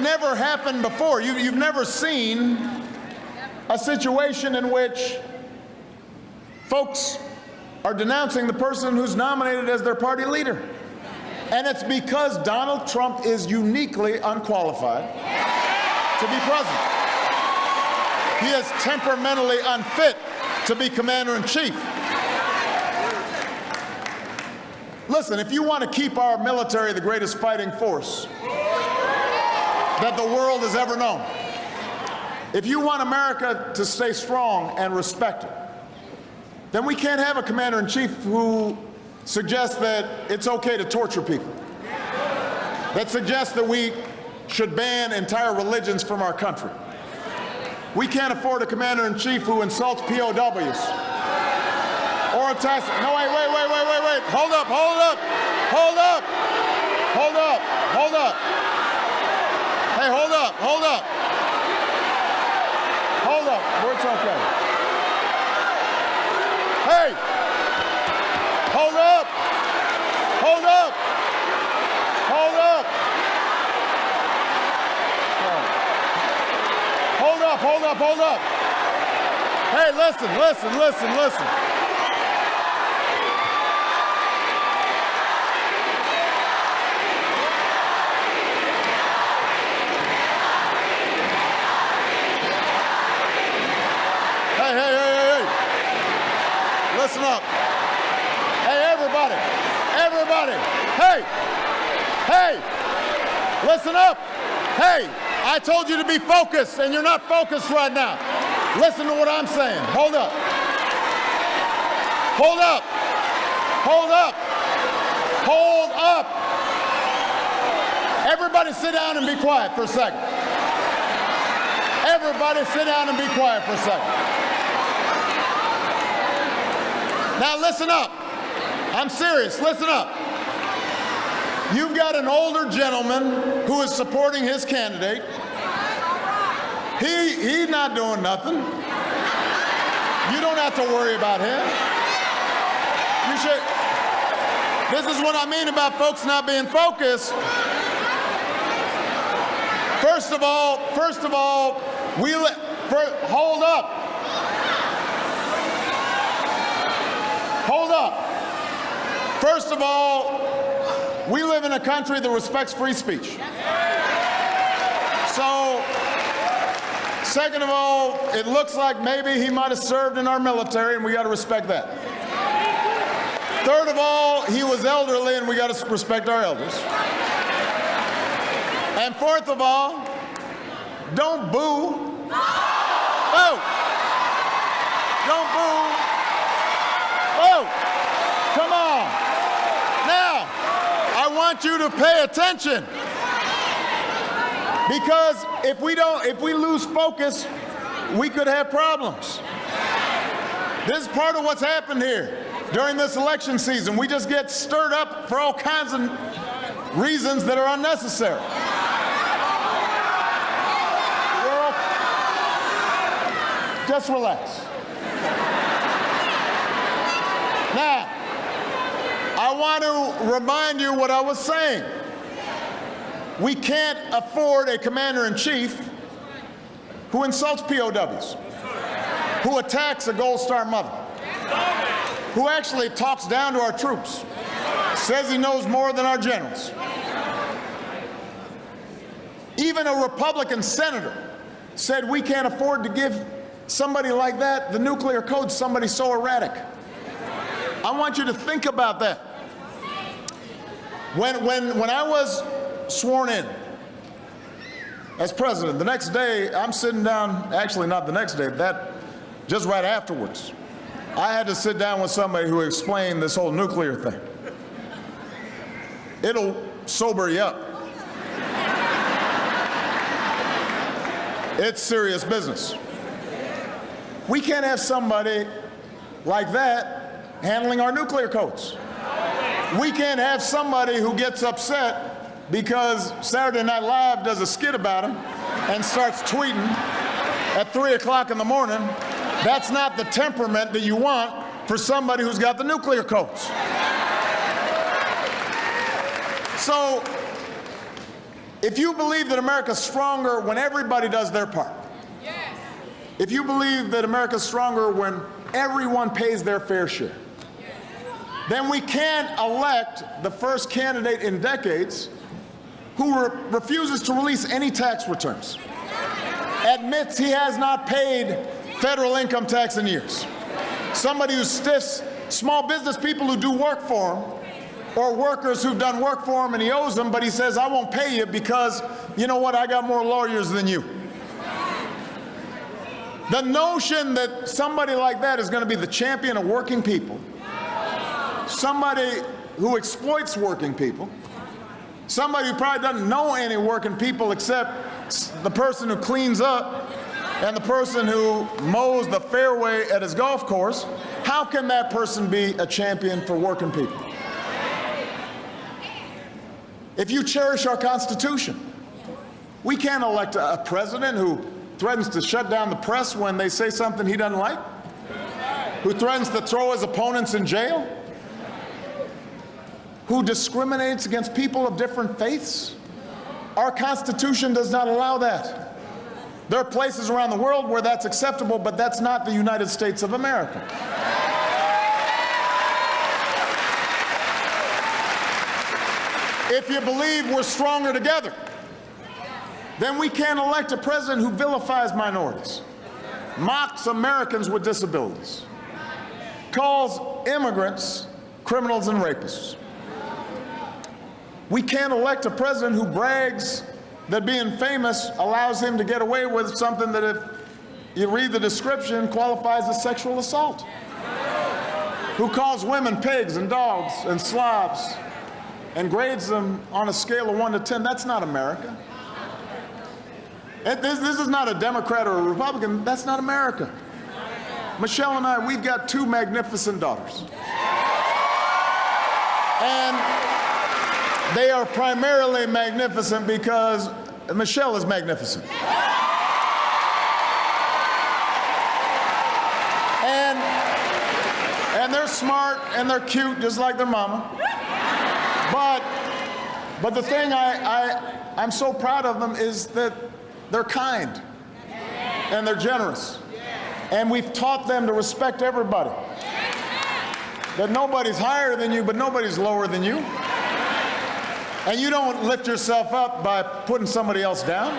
Never happened before. You've never seen a situation in which folks are denouncing the person who's nominated as their party leader. And it's because Donald Trump is uniquely unqualified to be president. He is temperamentally unfit to be commander-in-chief. Listen, if you want to keep our military the greatest fighting force that the world has ever known, if you want America to stay strong and respected, then we can't have a commander-in-chief who suggests that it's okay to torture people, that suggests that we should ban entire religions from our country. We can't afford a commander-in-chief who insults POWs or attacks. No, wait. Hold up. Hey, hold up. It's okay. Hey, hold up. Hold up. Hey, listen. Hey. Listen up. Hey, everybody. Hey, listen up. Hey, I told you to be focused, and you're not focused right now. Listen to what I'm saying. Hold up. Everybody sit down and be quiet for a second. Now listen up. I'm serious. Listen up. You've got an older gentleman who is supporting his candidate. He's not doing nothing. You don't have to worry about him. You should. This is what I mean about folks not being focused. First of all, hold up. First of all, we live in a country that respects free speech. So, second of all, it looks like maybe he might have served in our military, and we got to respect that. Third of all, he was elderly, and we got to respect our elders. And fourth of all, don't boo. Oh! Don't boo. Oh! Come on. Now, I want you to pay attention. Because if we lose focus, we could have problems. This is part of what's happened here during this election season. We just get stirred up for all kinds of reasons that are unnecessary. Just relax. Now, I want to remind you what I was saying. We can't afford a commander-in-chief who insults POWs, who attacks a Gold Star mother, who actually talks down to our troops, says he knows more than our generals. Even a Republican senator said we can't afford to give somebody like that the nuclear code, somebody so erratic. I want you to think about that. When I was sworn in as president, the next day I'm sitting down, actually not the next day, just right afterwards, I had to sit down with somebody who explained this whole nuclear thing. It'll sober you up. It's serious business. We can't have somebody like that handling our nuclear codes. We can't have somebody who gets upset because Saturday Night Live does a skit about him and starts tweeting at 3 o'clock in the morning. That's not the temperament that you want for somebody who's got the nuclear codes. So If you believe that America's stronger when everybody does their part, if you believe that America's stronger when everyone pays their fair share, then we can't elect the first candidate in decades who refuses to release any tax returns, admits he has not paid federal income tax in years, somebody who stiffs small business people who do work for him, or workers who've done work for him and he owes them, but he says, I won't pay you because, you know what, I got more lawyers than you. The notion that somebody like that is going to be the champion of working people, somebody who exploits working people, somebody who probably doesn't know any working people except the person who cleans up and the person who mows the fairway at his golf course, how can that person be a champion for working people? If you cherish our Constitution, we can't elect a president who threatens to shut down the press when they say something he doesn't like, who threatens to throw his opponents in jail, who discriminates against people of different faiths. Our Constitution does not allow that. There are places around the world where that's acceptable, but that's not the United States of America. If you believe we're stronger together, then we can't elect a president who vilifies minorities, mocks Americans with disabilities, calls immigrants criminals and rapists. We can't elect a president who brags that being famous allows him to get away with something that, if you read the description, qualifies as sexual assault, who calls women pigs and dogs and slobs and grades them on a scale of 1 to 10. That's not America. This is not a Democrat or a Republican. That's not America. Michelle and I, we've got 2 magnificent daughters. And they are primarily magnificent because Michelle is magnificent. And they're smart and they're cute just like their mama. But the thing I'm so proud of them is that they're kind and they're generous. And we've taught them to respect everybody. That nobody's higher than you, but nobody's lower than you. And you don't lift yourself up by putting somebody else down.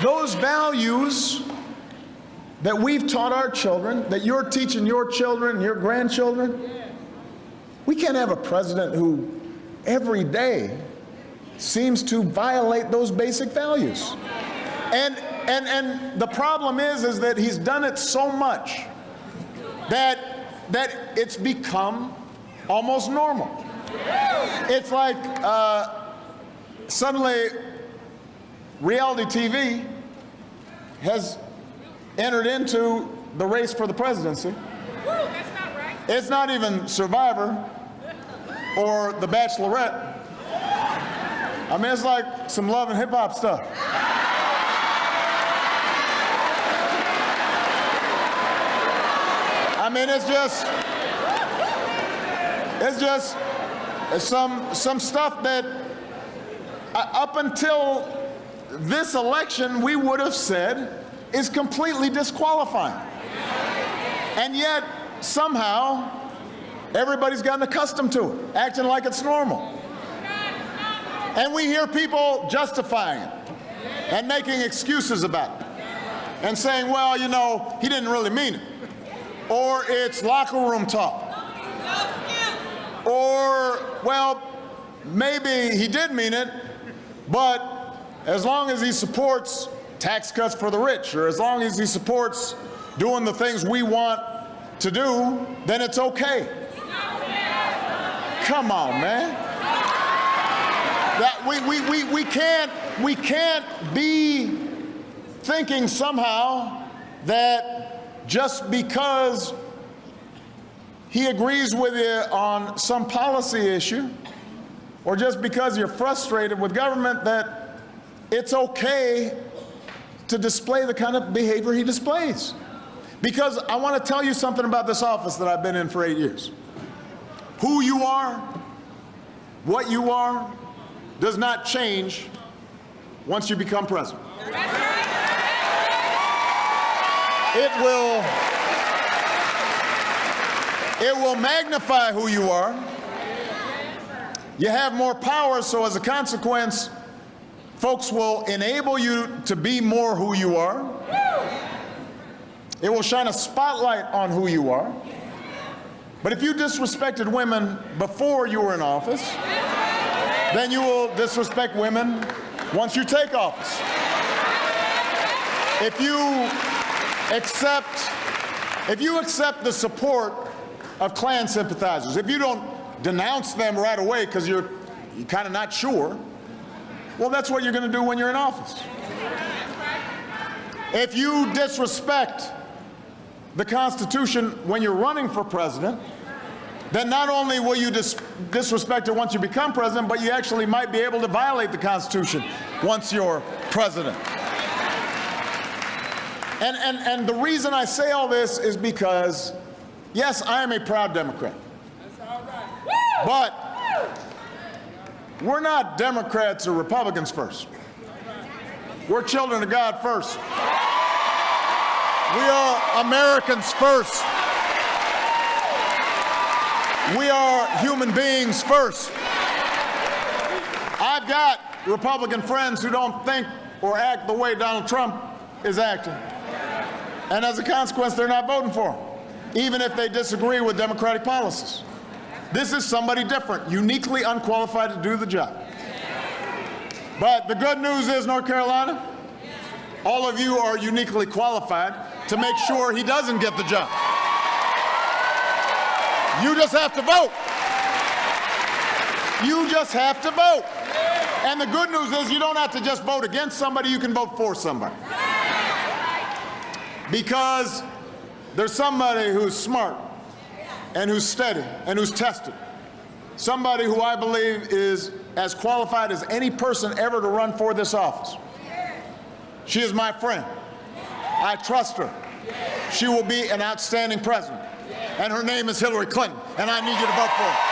Those values that we've taught our children, that you're teaching your children and your grandchildren, we can't have a president who every day seems to violate those basic values. And the problem is that he's done it so much that it's become almost normal. It's like suddenly reality TV has entered into the race for the presidency. That's not right. It's not even Survivor or The Bachelorette. I mean, it's like some Love and Hip Hop stuff. I mean, it's some stuff that up until this election we would have said is completely disqualifying. And yet somehow everybody's gotten accustomed to it, acting like it's normal. And we hear people justifying it and making excuses about it and saying, well, you know, he didn't really mean it. Or it's locker room talk. Or, well, maybe he did mean it, but as long as he supports tax cuts for the rich, or as long as he supports doing the things we want to do, then it's okay. Come on, man. That we can't be thinking somehow that just because he agrees with you on some policy issue, or just because you're frustrated with government, that it's okay to display the kind of behavior he displays. Because I want to tell you something about this office that I've been in for 8 years. Who you are, what you are, does not change once you become president. It will magnify who you are. You have more power, so as a consequence, folks will enable you to be more who you are. It will shine a spotlight on who you are. But if you disrespected women before you were in office, then you will disrespect women once you take office. If you accept the support of Klan sympathizers, if you don't denounce them right away because you're kind of not sure, well, that's what you're going to do when you're in office. If you disrespect the Constitution when you're running for president, then not only will you disrespect it once you become president, but you actually might be able to violate the Constitution once you're president. And the reason I say all this is because, yes, I am a proud Democrat. But we're not Democrats or Republicans first. We're children of God first. We are Americans first. We are human beings first. I've got Republican friends who don't think or act the way Donald Trump is acting. And as a consequence, they're not voting for him, even if they disagree with Democratic policies. This is somebody different, uniquely unqualified to do the job. But the good news is, North Carolina, all of you are uniquely qualified to make sure he doesn't get the job. You just have to vote. You just have to vote. And the good news is you don't have to just vote against somebody, you can vote for somebody. Because there's somebody who's smart and who's steady and who's tested. Somebody who I believe is as qualified as any person ever to run for this office. She is my friend. I trust her. She will be an outstanding president. And her name is Hillary Clinton. And I need you to vote for her.